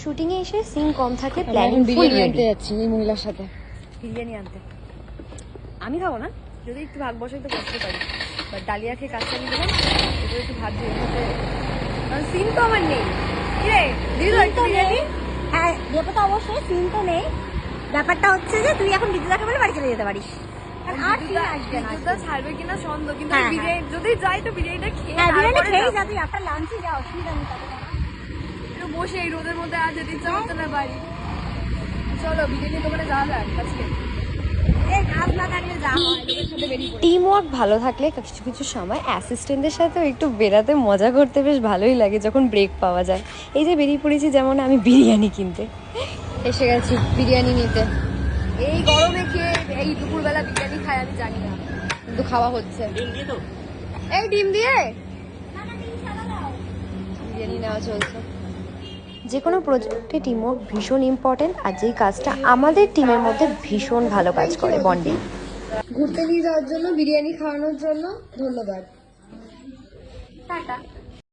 Shooting এ এসে scene কম থাকে, আমি প্ল্যানিং এখন ফুল বিরিয়ানি রেডি। আনতে যাচ্ছি এই মহিলার সাথে। বিরিয়ানি আনতে আমি খাবো না, যদি একটু ভাগ বসাই তো করতে পারি, বাট ডালিয়া খেয়ে কাজটা নিয়ে গেলাম, এগুলো একটু ভাবছি এর মধ্যে, কারণ সিন তো আমার নেই। কি রে দিদি একটু বিরিয়ানি? হ্যাঁ দেবো তো অবশ্যই, সিন তো নেই। ব্যাপারটা হচ্ছে যে তুই এখন বিদ্যুতাকে বলে বাড়ি চলে যেতে পারিস, কারণ আর সিন আসবে না। বিদ্যুৎদা ছাড়বে কিনা সন্দেহ, কিন্তু হ্যাঁ, আমি বিরিয়ানি যদি যাই তো বিরিয়ানিটা খেয়ে হ্যাঁ বিরিয়ানি তারপরে খেয়েই যাবো। যা, তুই আপনার লাঞ্চে যা, অসুবিধা নেই তাতে। একটু বসে এই রোদের মধ্যে আর যেতে ইচ্ছা করতে না বাড়ি। চলো বিরিয়ানি দোকানে যাওয়া যাক আজকে। এই কাজ না থাকলে যা হয়, লোকের সাথে বেরিয়ে পড়ে। টিম ওয়ার্ক ভালো থাকলে কিছু কিছু সময় অ্যাসিস্ট্যান্টদের সাথেও একটু বেরাতে মজা করতে বেশ ভালোই লাগে যখন ব্রেক পাওয়া যায়। এই যে বেরিয়ে পড়েছি যেমন আমি বিরিয়ানি কিনতে, এসে গেছি বিরিয়ানি নিতে। এই গরমে খেয়ে এই দুপুরবেলা বিরিয়ানি খাই আমি জানি না, কিন্তু খাওয়া হচ্ছে। এই ডিম দিয়ে বিরিয়ানি নেওয়া চলছে। যে কোনো প্রজেক্টে টিম ওয়ার্ক ভীষণ ইম্পর্টেন্ট, আর যেই কাজটা আমাদের টিমের মধ্যে ভীষণ ভালো কাজ করে বন্ডিং। ঘুরতে নিয়ে যাওয়ার জন্য, বিরিয়ানি খাওয়ানোর জন্য ধন্যবাদ। টাটা।